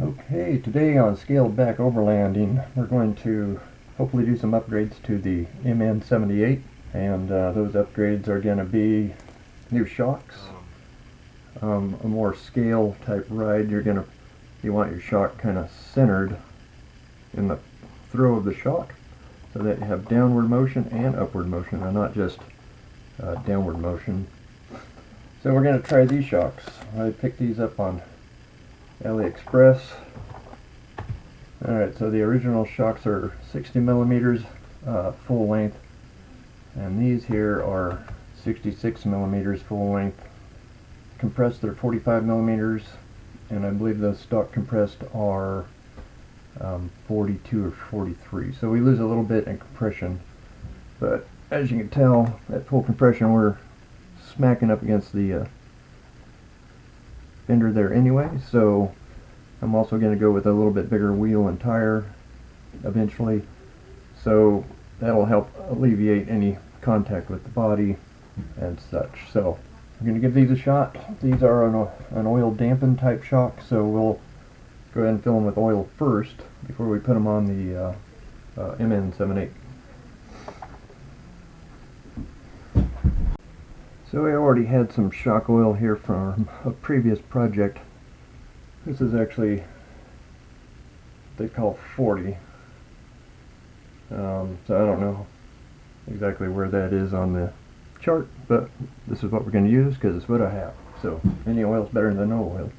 Okay, today on Scaled Back Overlanding, we're going to hopefully do some upgrades to the MN78, and those upgrades are going to be new shocks, a more scale type ride. You want your shock kind of centered in the throw of the shock, so that you have downward motion and upward motion, and not just downward motion. So we're going to try these shocks. I picked these up on AliExpress. Alright, so the original shocks are 60 millimeters full length, and these here are 66 millimeters full length. Compressed, they're 45 millimeters, and I believe those stock compressed are 42 or 43. So we lose a little bit in compression, but as you can tell, at full compression we're smacking up against the fender there anyway, so I'm also going to go with a little bit bigger wheel and tire eventually, so that'll help alleviate any contact with the body and such. So I'm going to give these a shot. These are an oil dampen type shock, so we'll go ahead and fill them with oil first before we put them on the MN78. So I already had some shock oil here from a previous project. This is actually what they call 40. So I don't know exactly where that is on the chart, but this is what we're going to use because it's what I have. So any oil is better than no oil.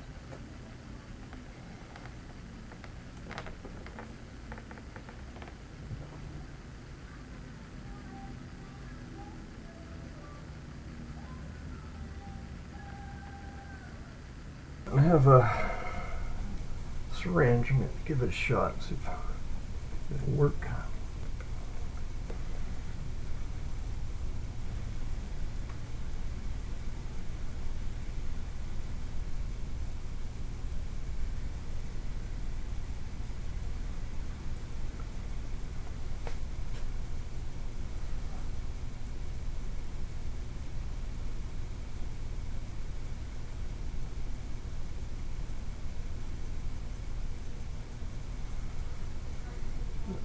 I have a syringe. I'm going to give it a shot, see if it'll work.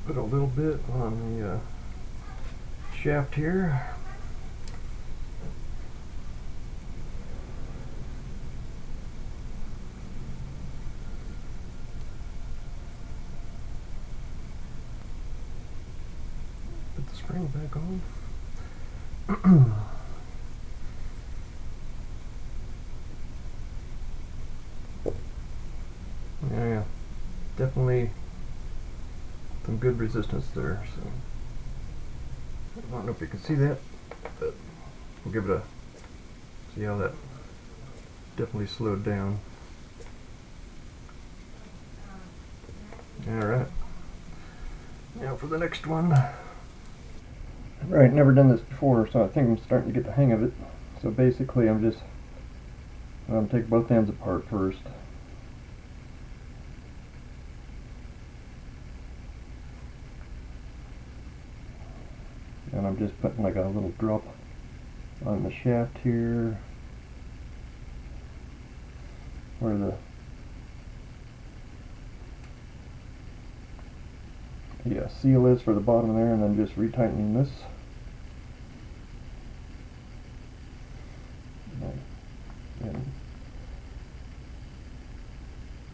Put a little bit on the shaft here. Put the spring back on. Yeah, definitely some good resistance there, so I don't know if you can see that, but we'll give it a see how that definitely slowed down. Alright, now for the next one. Right, never done this before, so I think I'm starting to get the hang of it. So basically I'm just take both ends apart first. And I'm just putting like a little drop on the shaft here where the seal is for the bottom there, and then just retightening this. And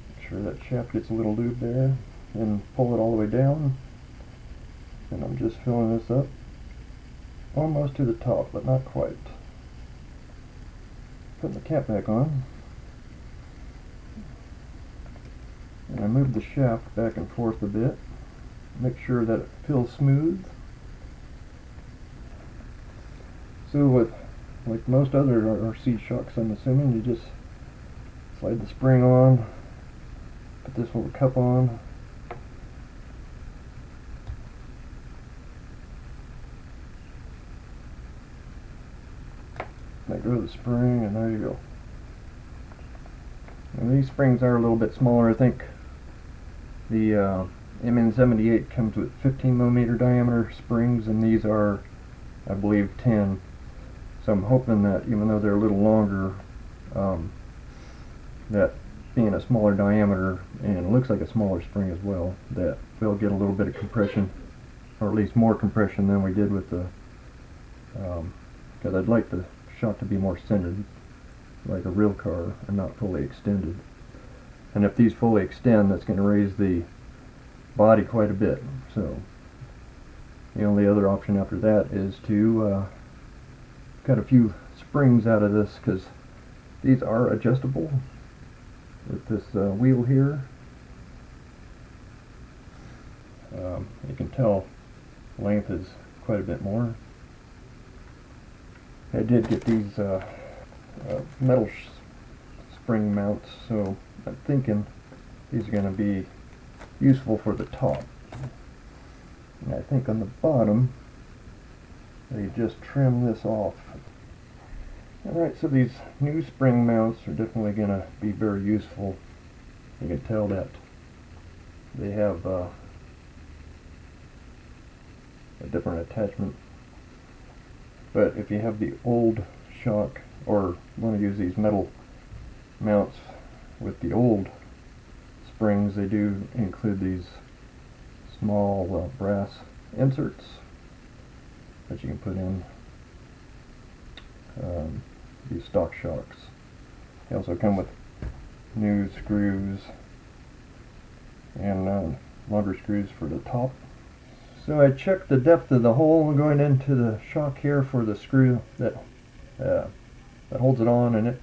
make sure that shaft gets a little lube there, and pull it all the way down. And I'm just filling this up almost to the top, but not quite. Putting the cap back on, and I move the shaft back and forth a bit, make sure that it feels smooth. So with like most other RC shocks, I'm assuming you just slide the spring on, put this little cup on, let go of the spring, and there you go. And these springs are a little bit smaller. I think the MN78 comes with 15 millimeter diameter springs, and these are, I believe, 10. So I'm hoping that even though they're a little longer, that being a smaller diameter and it looks like a smaller spring as well, that we'll get a little bit of compression, or at least more compression than we did with the, because I'd like the shock to be more centered like a real car and not fully extended. And if these fully extend, that's going to raise the body quite a bit. So the only other option after that is to cut a few springs out of this, because these are adjustable with this wheel here. You can tell length is quite a bit more. I did get these metal spring mounts, so I'm thinking these are going to be useful for the top. And I think on the bottom they just trim this off. Alright, so these new spring mounts are definitely going to be very useful. You can tell that they have a different attachment. But if you have the old shock, or want to use these metal mounts with the old springs, they do include these small brass inserts that you can put in these stock shocks. They also come with new screws and longer screws for the top. So I checked the depth of the hole going into the shock here for the screw that holds it on, and it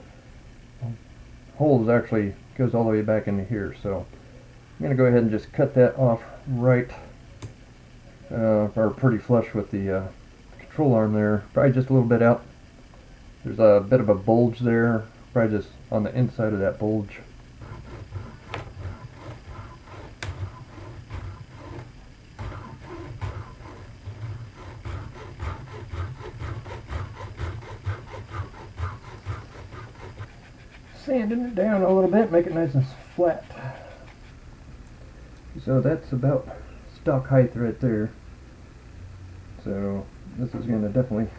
hole actually goes all the way back into here. So I'm going to go ahead and just cut that off right, or pretty flush with the control arm there, probably just a little bit out. There's a bit of a bulge there, probably just on the inside of that bulge. Sanding it down a little bit, make it nice and flat. So that's about stock height right there. So this is going to definitely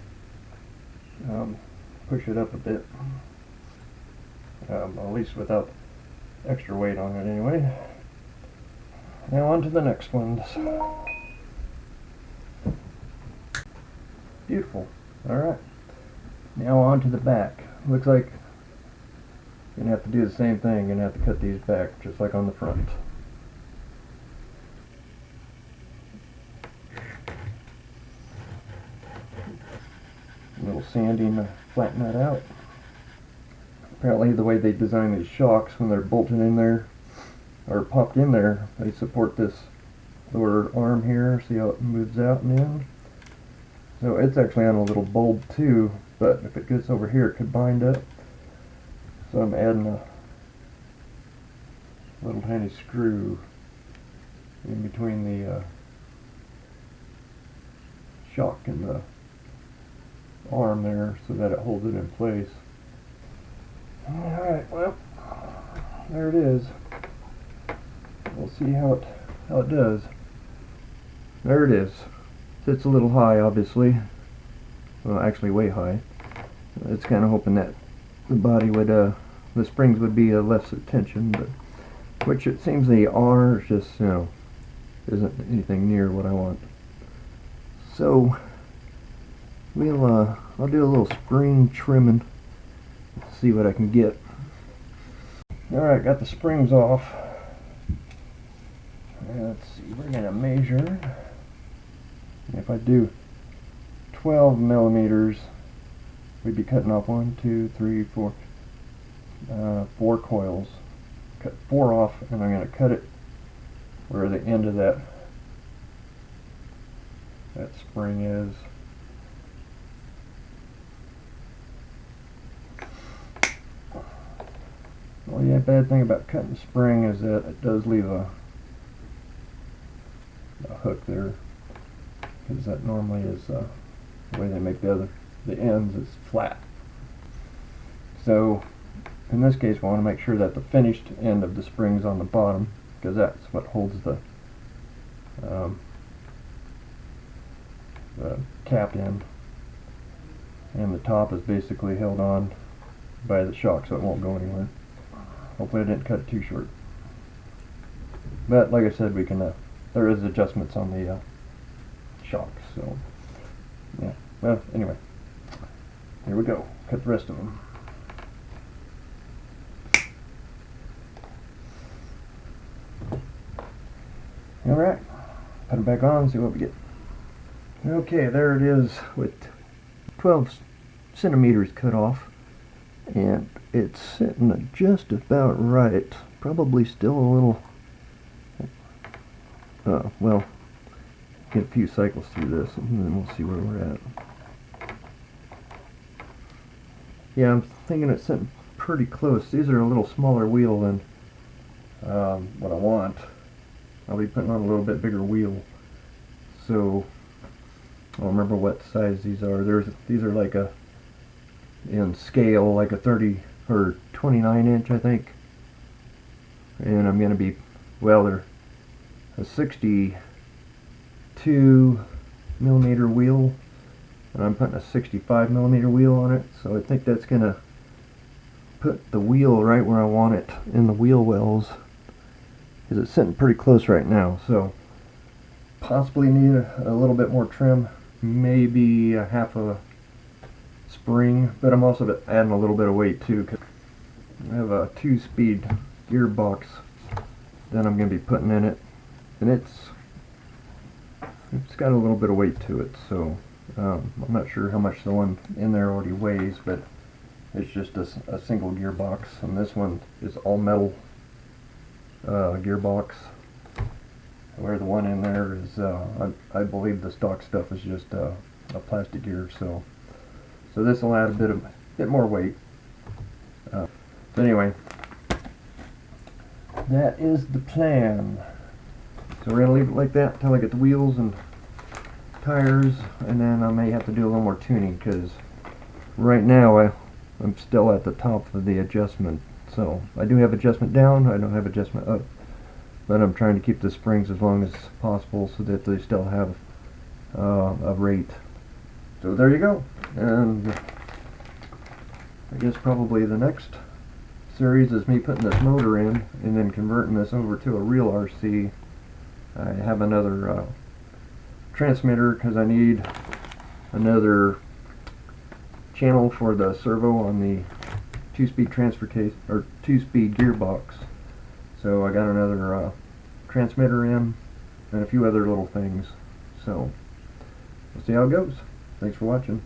push it up a bit, at least without extra weight on it anyway. Now on to the next ones. Beautiful. Alright, now on to the back. Looks like you're going to have to do the same thing. You're going to have to cut these back just like on the front. A little sanding to flatten that out. Apparently the way they design these shocks, when they're bolted in there or popped in there, they support this lower arm here. See how it moves out and in? So it's actually on a little bulb too, but if it gets over here it could bind up. So I'm adding a little tiny screw in between the shock and the arm there so that it holds it in place. Alright, well, there it is. We'll see how it does. There it is. Sits a little high, obviously. Well, actually way high. It's kind of hoping that the body would, the springs would be less at tension, but which it seems they are. It's just, you know, isn't anything near what I want. So we'll I'll do a little spring trimming, see what I can get. Alright, got the springs off. Let's see, we're gonna measure. If I do 12 millimeters, we'd be cutting off 1, 2, 3, 4, 4 coils. Cut 4 off, and I'm going to cut it where the end of that spring is. The only bad thing about cutting spring is that it does leave a hook there, because that normally is the way they make the ends is flat. So in this case we want to make sure that the finished end of the spring is on the bottom, because that's what holds the cap in, and the top is basically held on by the shock so it won't go anywhere. Hopefully I didn't cut it too short. But like I said, we can, there is adjustments on the shocks, so yeah. Well, anyway, here we go. Cut the rest of them. Alright, put them back on, see what we get. Okay, there it is with 12 centimeters cut off, and it's sitting just about right. Probably still a little, well, get a few cycles through this and then we'll see where we're at. Yeah, I'm thinking it's sitting pretty close. These are a little smaller wheel than what I want. I'll be putting on a little bit bigger wheel, so I don't remember what size these are. These are like a, in scale, like a 30 or 29 inch, I think. And I'm going to be, well, they're a 62 millimeter wheel, and I'm putting a 65 millimeter wheel on it. So I think that's going to put the wheel right where I want it in the wheel wells, because it's sitting pretty close right now. So possibly need a little bit more trim, maybe a half a spring, but I'm also adding a little bit of weight too, because I have a 2-speed gearbox that I'm going to be putting in it, and it's got a little bit of weight to it, so I'm not sure how much the one in there already weighs, but it's just a single gearbox, and this one is all metal gearbox, where the one in there is I believe the stock stuff is just a plastic gear, so this will add a bit more weight. But anyway, that is the plan. So we're gonna leave it like that until I get the wheels and tires, and then I may have to do a little more tuning, because right now I'm still at the top of the adjustment. So I do have adjustment down, I don't have adjustment up, but I'm trying to keep the springs as long as possible so that they still have a rate. So there you go, and I guess probably the next series is me putting this motor in and then converting this over to a real RC. I have another transmitter because I need another channel for the servo on the 2-speed transfer case, or 2-speed gearbox. So I got another transmitter in and a few other little things. So we'll see how it goes. Thanks for watching.